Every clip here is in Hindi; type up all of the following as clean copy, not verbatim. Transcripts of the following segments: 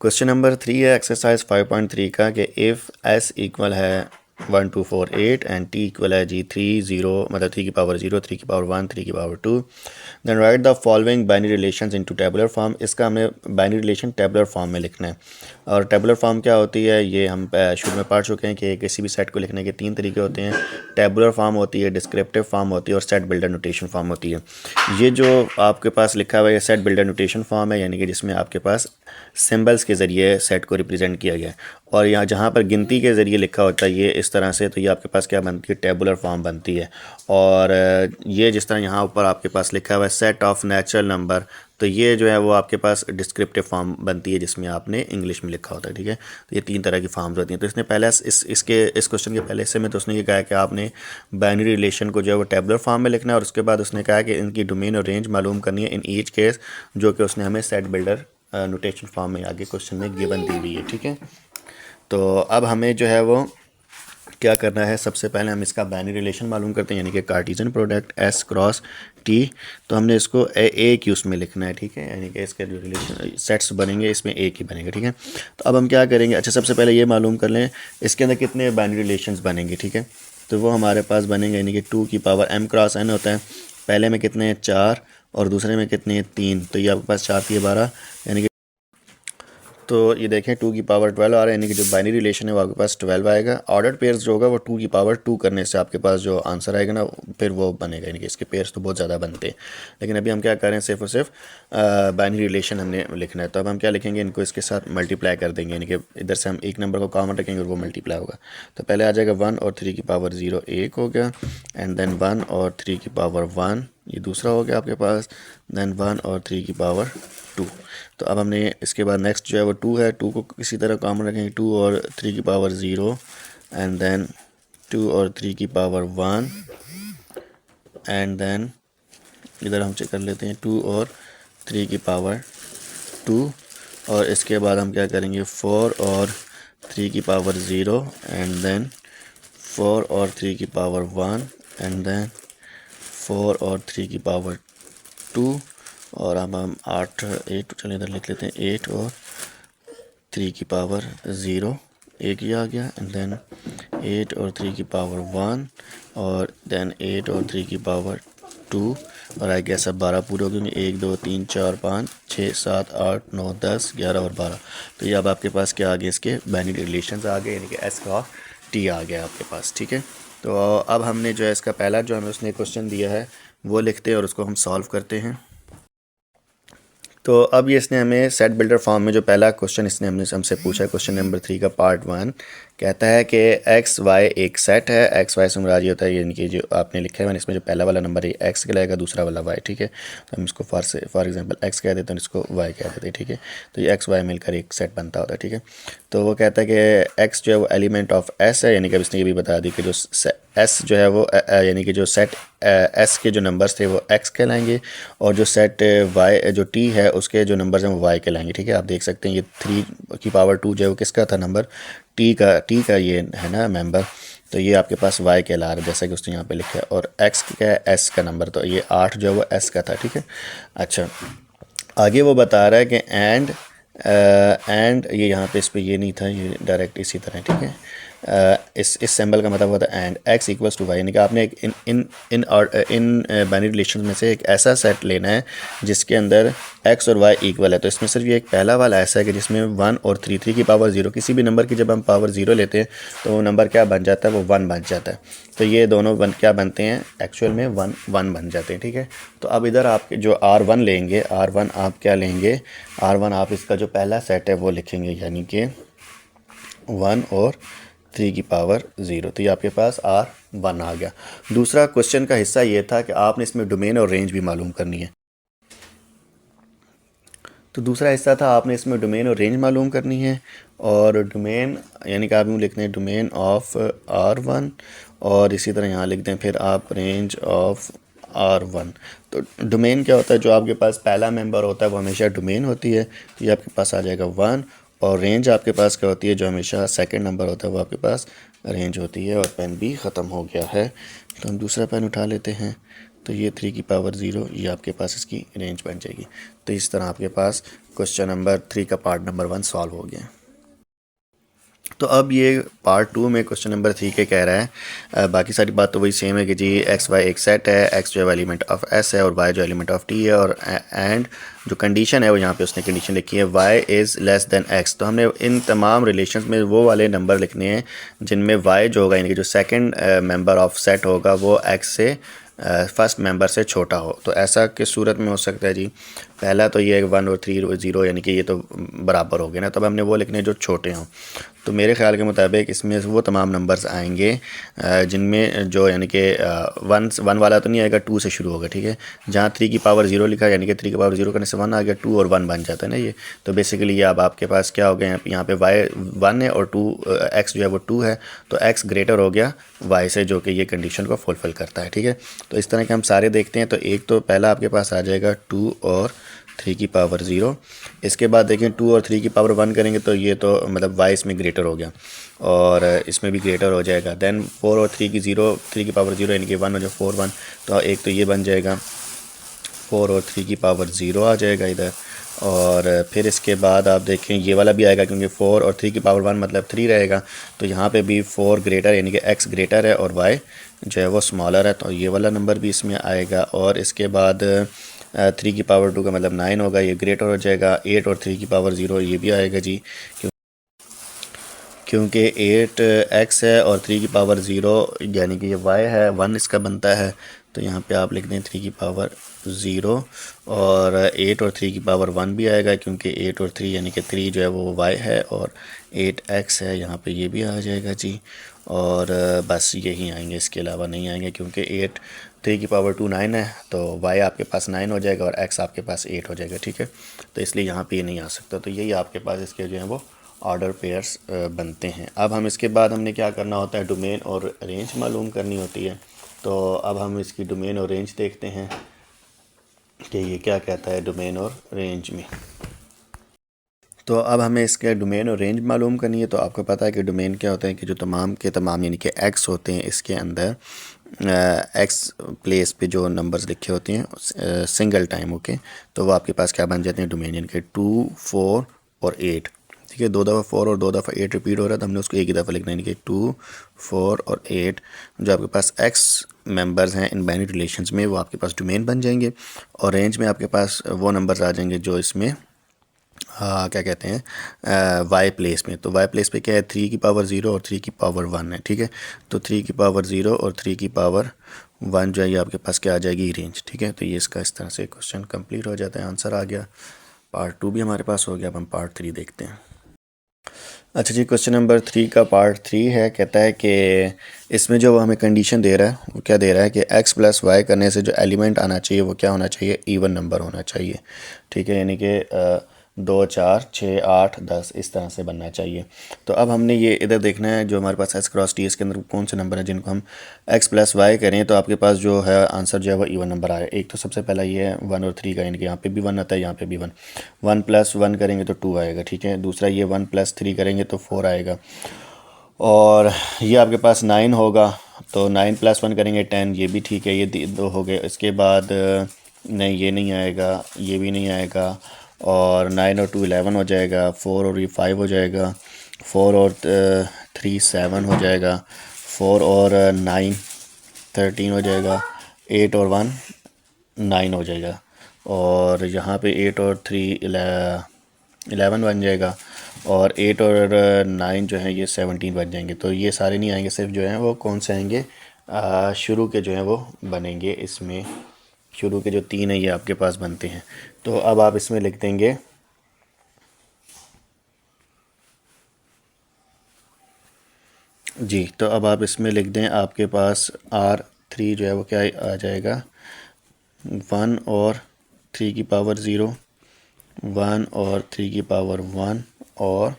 क्वेश्चन नंबर 3 है एक्सरसाइज 5.3 का कि इफ़ एस इक्वल है 1248 एंड टी इक्वल है जी 3 0 मतलब 3 की पावर 0 3 की पावर 1 3 की power 2 then write the following binary relations into tabular form. इसका हमने बाइनरी रिलेशन टेबुलर फॉर्म में लिखना है। और टेबुलर फॉर्म क्या होती है ये हम शुरू में पढ़ चुके हैं कि किसी भी सेट को लिखने के 3 तरीके होते हैं। टेबुलर फॉर्म होती है, डिस्क्रिप्टिव फॉर्म होती है और सेट बिल्डर नोटेशन फॉर्म होती है। ये जो आपके पास लिखा हुआ है सेट बिल्डर नोटेशन फॉर्म है, यानी कि जिसमें आपके पास सिंबल्स के ज़रिए सेट को रिप्रेजेंट किया गया है। और यहाँ जहाँ पर गिनती के ज़रिए लिखा होता है ये इस तरह से, तो ये आपके पास क्या बनती है, टेबुलर फॉर्म बनती है। और ये जिस तरह यहाँ ऊपर आपके पास लिखा हुआ है सेट ऑफ नेचुरल नंबर, तो ये जो है वो आपके पास डिस्क्रिप्टिव फॉर्म बनती है जिसमें आपने इंग्लिश में लिखा होता है। ठीक है, तो ये 3 तरह की फॉर्म्स होती हैं। तो इसने पहले इस क्वेश्चन के पहले हिस्से में तो उसने ये कहा कि आपने बाइनरी रिलेशन को जो है वो टेबुलर फॉर्म में लिखना है। और उसके बाद उसने कहा कि इनकी डोमेन और रेंज मालूम करनी है इन ईच केस, जो कि उसने हमें सेट बिल्डर नोटेशन फॉर्म में आगे क्वेश्चन में गिवन दी हुई है। ठीक है, तो अब हमें जो है वो क्या करना है, सबसे पहले हम इसका बाइनरी रिलेशन मालूम करते हैं, यानी कि Cartesian product S cross T. तो हमने इसको एक ही उसमें लिखना है। ठीक है, यानी कि इसके जो रिलेशन सेट्स बनेंगे इसमें एक ही बनेगा। ठीक है, तो अब हम क्या करेंगे, अच्छा सबसे पहले ये मालूम कर लें इसके अंदर कितने बाइनरी रिलेशंस बनेंगे। ठीक है, तो वो हमारे पास बनेंगे, यानी कि 2 की पावर m क्रॉस n होता है। पहले में कितने हैं 4 और दूसरे में कितने हैं 3, तो ये आपके पास 4 की 12, यानी कि तो ये देखें 2 की पावर 12 आ रहा है, यानी कि जो बाइनरी रिलेशन है वो आपके पास 12 आएगा। ऑर्डर्ड पेयर्स जो होगा वो 2 की पावर 2 करने से आपके पास जो आंसर आएगा ना फिर वो बनेगा, यानी कि इसके पेयर्स तो बहुत ज़्यादा बनते हैं। लेकिन अभी हम क्या कर रहे हैं, सिर्फ और सिर्फ बाइनरी रिलेशन हमने लिखना है। तो अब हम क्या लिखेंगे, इनको इसके साथ मल्टीप्लाई कर देंगे, यानी कि इधर से हम एक नंबर को कॉमन रखेंगे और वो मल्टीप्लाई होगा। तो पहले आ जाएगा 1 और 3 की पावर 0 एक हो गया, एंड देन 1 और 3 की पावर 1 ये दूसरा हो गया आपके पास, देन 1 और 3 की पावर 2। तो अब हमने इसके बाद नेक्स्ट जो है वो 2 है, 2 को किसी तरह कॉमन रखेंगे, 2 और 3 की पावर 0 एंड देन 2 और 3 की पावर 1 एंड देन इधर हम चेक कर लेते हैं 2 और 3 की पावर 2। और इसके बाद हम क्या करेंगे 4 और 3 की पावर 0 एंड देन 4 और 3 की पावर 1 एंड देन 4 और 3 की पावर 2। और अब हम 8 चलिए इधर लिख लेते हैं 8 और 3 की पावर 0 एक ही आ गया, एंड देन 8 और 3 की पावर 1 और देन 8 और 3 की पावर 2। और आई गेस अब 12 पूरे हो गए, 1 2 3 4 5 6 7 8 9 10 11 और 12। तो ये अब आपके पास क्या आ गया, इसके बाइनरी रिलेशंस आ गए, यानी कि एस का टी आ गया आपके पास। ठीक है, तो अब हमने जो है इसका पहला जो हमें उसने क्वेश्चन दिया है वो लिखते हैं और उसको हम सॉल्व करते हैं। तो अब ये इसने हमें सेट बिल्डर फॉर्म में जो पहला क्वेश्चन इसने हमसे पूछा है, क्वेश्चन नंबर 3 का पार्ट 1 कहता है कि एक्स वाई एक सेट है। एक्स वाई से मुराद ये होता है, यानी कि जो आपने लिखा है इसमें जो पहला वाला नंबर है एक्स कहलाएगा, दूसरा वाला वाई। ठीक है, तो हम इसको फॉर एग्जांपल एक्स कह देते हैं, इसको वाई कह देते हैं। ठीक है, तो ये एक्स वाई मिलकर एक सेट बनता होता है। ठीक है, तो वो कहता है कि एक्स जो है वो एलिमेंट ऑफ एस है, यानी कि अब इसने ये भी बता दी कि जो एस जो है वो यानी कि जो सेट एस के जो नंबर्स थे वो एक्स कहलाएंगे, और जो सेट वाई जो टी है उसके जो नंबर्स हैं वो वाई कहलाएंगे। ठीक है, आप देख सकते हैं ये 3 की पावर 2 जो है वो किसका था नंबर, टी का ये है ना मेंबर, तो ये आपके पास वाई कहला रहा है जैसा कि उसने यहाँ पे लिखा है। और एक्स क्या है, एस का नंबर, तो ये 8 जो है वो एस का था। ठीक है, अच्छा आगे वो बता रहा है कि एंड ये यहाँ पे इस पर ये नहीं था, ये डायरेक्ट इसी तरह। ठीक है, इस सिंबल का मतलब होता है and x equals to y, यानी कि आपने एक इन बाइनरी रिलेशन में से एक ऐसा सेट लेना है जिसके अंदर एक्स और वाई इक्वल है। तो इसमें सिर्फ ये एक पहला वाला ऐसा है कि जिसमें 1 और 3 की पावर 0, किसी भी नंबर की जब हम पावर 0 लेते हैं तो वो नंबर क्या बन जाता है, वो 1 बन जाता है। तो ये दोनों क्या बनते हैं, एक्चुअल में 1 बन जाते हैं। ठीक है, तो अब इधर आप जो R1 लेंगे, R1 आप क्या लेंगे, R1 आप इसका जो पहला सेट है वो लिखेंगे, यानी कि 1 और 3 की पावर 0। तो ये आपके पास R1 आ गया। दूसरा क्वेश्चन का हिस्सा ये था कि आपने इसमें डोमेन और रेंज भी मालूम करनी है। तो दूसरा हिस्सा था आपने इसमें डोमेन और रेंज मालूम करनी है, और डोमेन यानी कि आप यूँ लिखते हैं डोमेन ऑफ R1, और इसी तरह यहाँ लिख दें फिर आप रेंज ऑफ R1। तो डोमेन क्या होता है, जो आपके पास पहला मेंबर होता है वो हमेशा डोमेन होती है, तो ये आपके पास आ जाएगा 1। और रेंज आपके पास क्या होती है, जो हमेशा सेकंड नंबर होता है वो आपके पास रेंज होती है। और पेन भी ख़त्म हो गया है, तो हम दूसरा पेन उठा लेते हैं, तो ये 3 की पावर 0 ये आपके पास इसकी रेंज बन जाएगी। तो इस तरह आपके पास क्वेश्चन नंबर 3 का पार्ट नंबर 1 सॉल्व हो गया। तो अब ये पार्ट 2 में क्वेश्चन नंबर 3 के कह रहा है बाकी सारी बात तो वही सेम है कि जी एक्स वाई एक सेट है, एक्स जो है एलिमेंट ऑफ एस है और वाई जो एलिमेंट ऑफ टी है, और एंड जो कंडीशन है वो यहाँ पे उसने कंडीशन लिखी है y is less than x. तो हमने इन तमाम रिलेशंस में वो वाले नंबर लिखने हैं जिनमें वाई जो होगा यानी कि जो सेकंड मेंबर ऑफ सेट होगा वो एक्स से फर्स्ट मेंबर से छोटा हो। तो ऐसा किस सूरत में हो सकता है जी? पहला तो ये 1 और 3 0 यानी कि ये तो बराबर हो गए ना, तब हमने वो लिखने जो छोटे हों। तो मेरे ख्याल के मुताबिक इसमें वो तमाम नंबर्स आएंगे जिनमें जो यानी कि 1 वाला तो नहीं आएगा, 2 से शुरू होगा, ठीक है। जहाँ 3 की पावर 0 लिखा है यानी कि 3 की पावर 0 करने से 1 आ गया, 2 और 1 बन जाता है ना ये। तो बेसिकली ये अब आपके पास क्या हो गया, यहाँ पे वाई 1 है और 2 एक्स जो है वो 2 है, तो एक्स ग्रेटर हो गया वाई से, जो कि ये कंडीशन को फुलफ़िल करता है, ठीक है। तो इस तरह के हम सारे देखते हैं। तो एक तो पहला आपके पास आ जाएगा 2 और 3 की पावर 0। इसके बाद देखें 2 और 3 की पावर 1 करेंगे तो ये तो मतलब वाई इसमें ग्रेटर हो गया और इसमें भी ग्रेटर हो जाएगा। देन 4 और 3 की 3 की पावर 0 यानी कि 1 हो जाए 4 1, तो एक तो ये बन जाएगा 4 और 3 की पावर 0 आ जाएगा इधर। और फिर इसके बाद आप देखें ये वाला भी आएगा क्योंकि 4 और 3 की पावर 1 मतलब 3 रहेगा, तो यहाँ पे भी 4 ग्रेटर यानी कि x ग्रेटर है और y जो है वो स्मॉलर है, तो ये वाला नंबर भी इसमें आएगा। और इसके बाद 3 की पावर 2 का मतलब 9 होगा, ये ग्रेटर हो जाएगा। 8 और 3 की पावर 0 ये भी आएगा जी, क्योंकि 8x है और 3 की पावर 0 यानी कि ये y है, 1 इसका बनता है। तो यहाँ पे आप लिख दें 3 की पावर 0 और 8 और 3 की पावर 1 भी आएगा क्योंकि 8 और 3 यानी कि 3 जो है वो y है और 8x है, यहाँ पे ये भी आ जाएगा जी। और बस यही आएंगे, इसके अलावा नहीं आएंगे क्योंकि 3 की पावर 2 9 है, तो y आपके पास 9 हो जाएगा और x आपके पास 8 हो जाएगा, ठीक है। तो इसलिए यहाँ पे ये नहीं आ सकता। तो यही आपके पास इसके जो है वो ऑर्डर पेयर्स बनते हैं। अब हम इसके बाद हमने क्या करना होता है, डोमेन और रेंज मालूम करनी होती है। तो अब हम इसकी डोमेन और रेंज देखते हैं कि ये क्या कहता है डोमेन और रेंज में। तो अब हमें इसके डोमेन और रेंज मालूम करनी है। तो आपको पता है कि डोमेन क्या होता है कि जो तमाम के तमाम यानी कि एक्स होते हैं, इसके अंदर एक्स प्लेस पे जो नंबर्स लिखे होते हैं सिंगल टाइम, ओके, तो वो आपके पास क्या बन जाते हैं डोमेन, यानी कि 2 4 और 8, ठीक है। 2 दफ़ा 4 और 2 दफ़ा 8 रिपीट हो रहा है, तो हमने उसको एक ही दफ़ा लिखना है, यानी कि 2 4 और 8 जो आपके पास एक्स मेंबर्स हैं इन बाइनरी रिलेशंस में, वो आपके पास डोमेन बन जाएंगे। और रेंज में आपके पास वो नंबर्स आ जाएंगे जो इसमें क्या कहते हैं वाई प्लेस में। तो वाई प्लेस पे क्या है, 3 की पावर 0 और 3 की पावर 1 है, ठीक है। तो 3 की पावर 0 और 3 की पावर 1 जो है ये आपके पास क्या आ जाएगी, रेंज, ठीक है। तो ये इसका इस तरह से क्वेश्चन कंप्लीट हो जाता है, आंसर आ गया। पार्ट 2 भी हमारे पास हो गया। अब हम पार्ट 3 देखते हैं। अच्छा जी, क्वेश्चन नंबर 3 का पार्ट 3 है, कहता है कि इसमें जो वो हमें कंडीशन दे रहा है वो क्या दे रहा है कि x प्लस वाई करने से जो एलिमेंट आना चाहिए वो क्या होना चाहिए, इवन नंबर होना चाहिए, ठीक है। यानी कि 2 4 6 8 10 इस तरह से बनना चाहिए। तो अब हमने ये इधर देखना है जो हमारे पास एस क्रॉस टी इसके अंदर कौन से नंबर हैं जिनको हम x प्लस वाई करें तो आपके पास जो है आंसर जो है वो इवन नंबर आए। एक तो सबसे पहला ये है 1 और 3 का, यानी कि यहाँ पे भी 1 आता है, यहाँ पे भी 1। 1 प्लस 1 करेंगे तो 2 आएगा, ठीक है। दूसरा ये 1 प्लस 3 करेंगे तो 4 आएगा। और ये आपके पास 9 होगा, तो 9 प्लस 1 करेंगे 10, ये भी ठीक है, ये 2 हो गए। इसके बाद नहीं, ये नहीं आएगा, ये भी नहीं आएगा। और 9 और 2 11 हो जाएगा, 4 और ये 5 हो जाएगा, 4 और 3 7 हो जाएगा, 4 और 9 13 हो जाएगा, 8 और 1 9 हो जाएगा। और यहाँ पे 8 और 3 11 बन जाएगा, और 8 और 9 जो है ये 17 बन जाएंगे। तो ये सारे नहीं आएंगे, सिर्फ जो हैं वो कौन से आएंगे, शुरू के जो हैं वो बनेंगे। इसमें शुरू के जो 3 है ये आपके पास बनते हैं। तो अब आप इसमें लिख देंगे जी, तो अब आप इसमें लिख दें आपके पास R3 जो है वो क्या आ जाएगा, 1 और 3 की पावर 0, 1 और 3 की पावर 1 और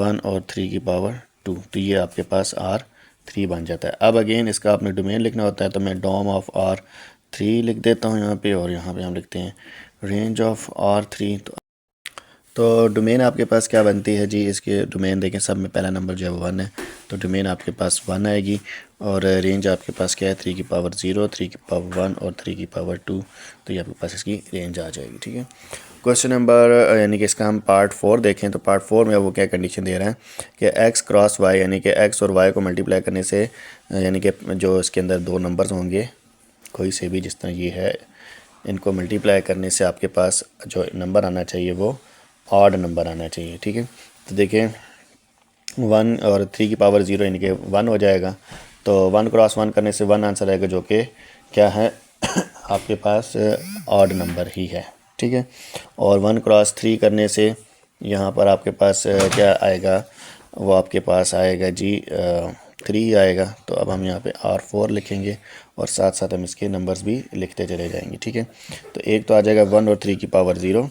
1 और 3 की पावर 2। तो ये आपके पास R3 बन जाता है। अब अगेन इसका आपने डोमेन लिखना होता है, तो मैं डोम ऑफ R3 लिख देता हूँ यहाँ पे, और यहाँ पे हम लिखते हैं रेंज ऑफ R3। तो डोमेन आपके पास क्या बनती है जी, इसके डोमेन देखें, सब में पहला नंबर जो है वो 1 है, तो डोमेन आपके पास 1 आएगी। और रेंज आपके पास क्या है, 3 की पावर 0, 3 की पावर 1 और 3 की पावर 2, तो ये आपके पास इसकी रेंज आ जाएगी। ठीक है, क्वेश्चन नंबर यानी कि इसका हम पार्ट 4 देखें, तो पार्ट 4 में वो क्या कंडीशन दे रहा है कि x क्रॉस y, यानी कि x और y को मल्टीप्लाई करने से यानी कि जो इसके अंदर दो नंबर्स होंगे कोई से भी, जिस तरह ये है, इनको मल्टीप्लाई करने से आपके पास जो नंबर आना चाहिए वो ऑड नंबर आना चाहिए। ठीक है, तो देखें 1 और 3 की पावर 0 यानी कि 1 हो जाएगा, तो 1 क्रॉस 1 करने से 1 आंसर आएगा, जो कि क्या है आपके पास ऑड नंबर ही है। ठीक है, और 1 क्रॉस 3 करने से यहाँ पर आपके पास क्या आएगा, वो आपके पास आएगा जी 3 आएगा। तो अब हम यहाँ पे R4 लिखेंगे और साथ साथ हम इसके नंबर्स भी लिखते चले जाएंगे। ठीक है, तो एक तो आ जाएगा 1 और 3 की पावर 0,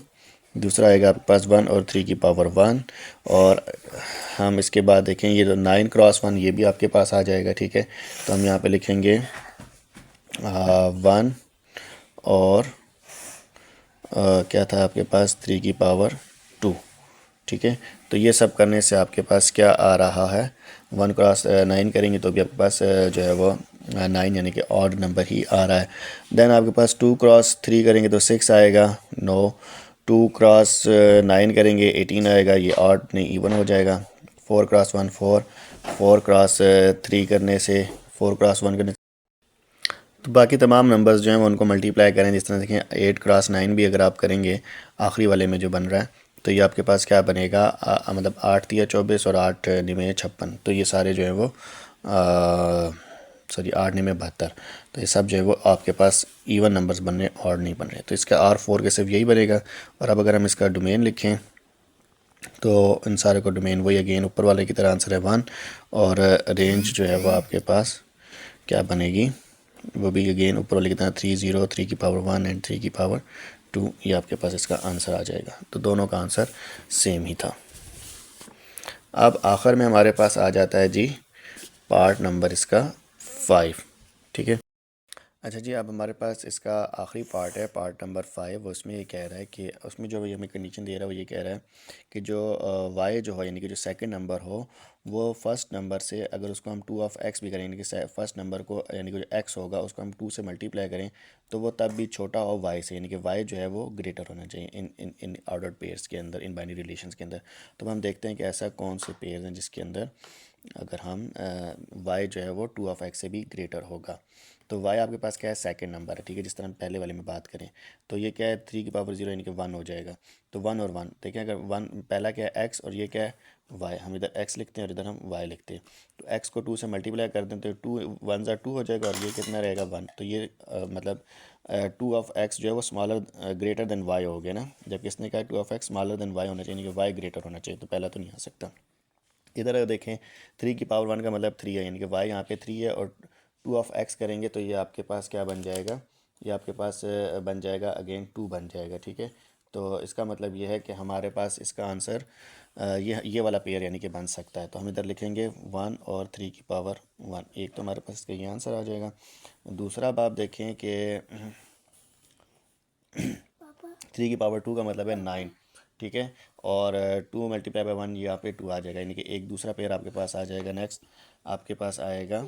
दूसरा आएगा आपके पास 1 और 3 की पावर 1, और हम इसके बाद देखें ये तो 9 क्रॉस 1 ये भी आपके पास आ जाएगा। ठीक है, तो हम यहाँ पे लिखेंगे 1 और क्या था आपके पास 3 की पावर 2। ठीक है, तो ये सब करने से आपके पास क्या आ रहा है, 1 क्रॉस 9 करेंगे तो भी आपके पास जो है वो 9 यानी कि ऑड नंबर ही आ रहा है। देन आपके पास 2 क्रॉस 3 करेंगे तो 6 आएगा, नो। 2 क्रॉस 9 करेंगे 18 आएगा, ये ऑड नहीं इवन हो जाएगा। 4 क्रॉस 1 4, 4 क्रॉस 3 करने से, 4 क्रॉस 1 करने, तो बाकी तमाम नंबर्स जो हैं वो उनको मल्टीप्लाई करें, जिस तरह देखें 8 क्रॉस 9 भी अगर आप करेंगे आखिरी वाले में जो बन रहा है, तो ये आपके पास क्या बनेगा, मतलब 8 तिया 24 और 8 निमे 56, तो ये सारे जो है वो सॉरी 8 निमे 72, तो ये सब जो है वो आपके पास इवन नंबर्स बन रहे हैं, ऑड नहीं बन रहे। तो इसका R4 के सिर्फ यही बनेगा। और अब अगर हम इसका डोमेन लिखें तो इन सारे को डोमेन वही अगेन ऊपर वाले की तरह आंसर है 1, और रेंज जो है वो आपके पास क्या बनेगी, वो भी अगेन ऊपर वाले की तरह 3 0, 3 की पावर 1 एंड 3 की पावर 2, ये आपके पास इसका आंसर आ जाएगा। तो दोनों का आंसर सेम ही था। अब आखिर में हमारे पास आ जाता है जी पार्ट नंबर इसका 5। ठीक है, अच्छा जी, अब हमारे पास इसका आखिरी पार्ट है, पार्ट नंबर 5। उसमें ये कह रहा है कि उसमें जो हमें कंडीशन दे रहा है वो ये कह रहा है कि जो वाई जो है यानी कि जो सेकंड नंबर हो वो फर्स्ट नंबर से अगर उसको हम 2 ऑफ एक्स भी करें, यानी कि फर्स्ट नंबर को यानी कि जो एक्स होगा उसको हम 2 से मल्टीप्लाई करें, तो वो तब भी छोटा हो वाई से, यानी कि वाई जो है वो ग्रेटर होना चाहिए इन इन इन ऑर्डर्ड पेयर्स के अंदर, इन बाइनरी रिलेशंस के अंदर। तो हम देखते हैं कि ऐसा कौन से पेयर्स हैं जिसके अंदर अगर हम y जो है वो 2 ऑफ एक्स से भी ग्रेटर होगा। तो y आपके पास क्या है, सेकंड नंबर है। ठीक है, जिस तरह हम पहले वाले में बात करें तो ये क्या है 3 की पावर 0 यानी कि 1 हो जाएगा। तो 1 और 1 देखें, अगर 1 पहला क्या है x और ये क्या है y, हम इधर x लिखते हैं और इधर हम y लिखते हैं, तो x को 2 से मल्टीप्लाई कर दें तो 2 1 ज़ा 2 हो जाएगा और ये कितना रहेगा 1। तो ये मतलब 2 ऑफ एक्स जो है वो स्मॉलर ग्रेटर देन y हो गया ना, जबकि इसने कहा 2 of x smaller than y होना चाहिए, यानी कि y ग्रेटर होना चाहिए, तो पहला तो नहीं आ सकता। इधर अगर देखें 3 की पावर 1 का मतलब 3 है, यानी कि y यहाँ पे 3 है, और 2 ऑफ x करेंगे तो ये आपके पास क्या बन जाएगा, ये आपके पास बन जाएगा अगेन 2 बन जाएगा। ठीक है, तो इसका मतलब ये है कि हमारे पास इसका आंसर ये वाला पेयर यानी कि बन सकता है। तो हम इधर लिखेंगे 1 और 3 की पावर 1, एक तो हमारे पास इसका ये आंसर आ जाएगा। दूसरा अब आप देखें कि 3 की पावर 2 का मतलब है 9। ठीक है, और 2 मल्टीप्लाई बाई 1 यहाँ पे 2 आ जाएगा, यानी कि एक दूसरा पेयर आपके पास आ जाएगा। नेक्स्ट आपके पास आएगा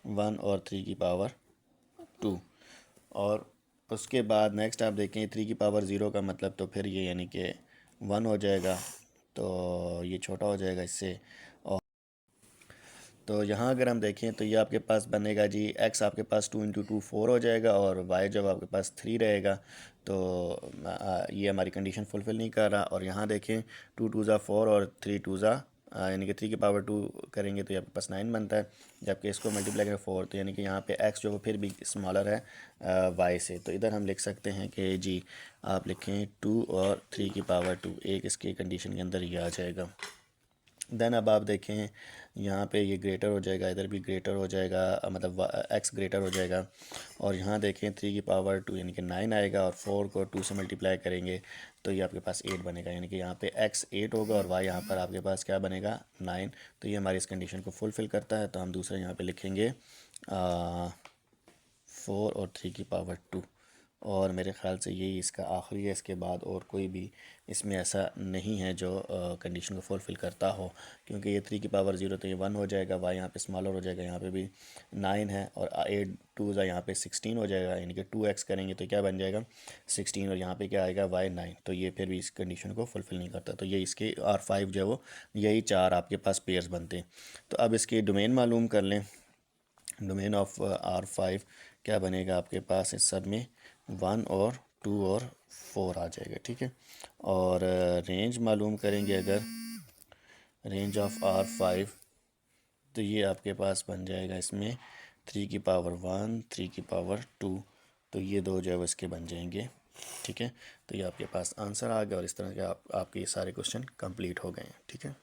1 और 3 की पावर 2, और उसके बाद नेक्स्ट आप देखें 3 की पावर 0 का मतलब तो फिर ये यानी कि 1 हो जाएगा, तो ये छोटा हो जाएगा इससे। तो यहाँ अगर हम देखें तो ये आपके पास बनेगा जी x आपके पास 2 इंटू 2 4 हो जाएगा, और y जब आपके पास 3 रहेगा तो ये हमारी कंडीशन फुलफ़िल नहीं कर रहा। और यहाँ देखें 2 2 ज़ा 4 और 3 2 ज़ा यानी कि 3 की पावर 2 करेंगे तो ये आपके पास 9 बनता है, जबकि इसको मल्टीप्लाई करें 4, तो यानी कि यहाँ पे x जो वो फिर भी स्मॉलर है y से। तो इधर हम लिख सकते हैं कि जी आप लिखें 2 और 3 की पावर 2, एक इसकी कंडीशन के अंदर ये आ जाएगा। देन अब आप देखें यहाँ पे ये ग्रेटर हो जाएगा, इधर भी ग्रेटर हो जाएगा, मतलब x ग्रेटर हो जाएगा। और यहाँ देखें 3 की पावर 2 यानी कि 9 आएगा, और 4 को 2 से मल्टीप्लाई करेंगे तो ये आपके पास 8 बनेगा, यानी कि यहाँ पे x 8 होगा और y यहाँ पर आपके पास क्या बनेगा 9। तो ये हमारी इस कंडीशन को फुलफ़िल करता है। तो हम दूसरा यहाँ पे लिखेंगे 4 और 3 की पावर 2, और मेरे ख़्याल से यही इसका आखिरी है। इसके बाद और कोई भी इसमें ऐसा नहीं है जो कंडीशन को फुलफ़िल करता हो, क्योंकि ये 3 की पावर 0 तो ये 1 हो जाएगा, y यहाँ पे स्मॉलर हो जाएगा, यहाँ पे भी 9 है और 8 2 यहाँ पे 16 हो जाएगा, यानी कि 2x करेंगे तो क्या बन जाएगा 16, और यहाँ पे क्या आएगा y 9, तो ये फिर भी इस कंडीशन को फुलफ़िल नहीं करता। तो ये इसके R5 जो है वो यही 4 आपके पास पेयर्स बनते हैं। तो अब इसकी डोमेन मालूम कर लें। डोमेन ऑफ R5 क्या बनेगा आपके पास, इस सब में 1 और 2 और 4 आ जाएगा, ठीक है। और रेंज मालूम करेंगे अगर, रेंज ऑफ R5, तो ये आपके पास बन जाएगा इसमें 3 की पावर 1 3 की पावर 2, तो ये दो जो है वो इसके बन जाएंगे, ठीक है। तो ये आपके पास आंसर आ गया और इस तरह के आपके ये सारे क्वेश्चन कंप्लीट हो गए हैं, ठीक है।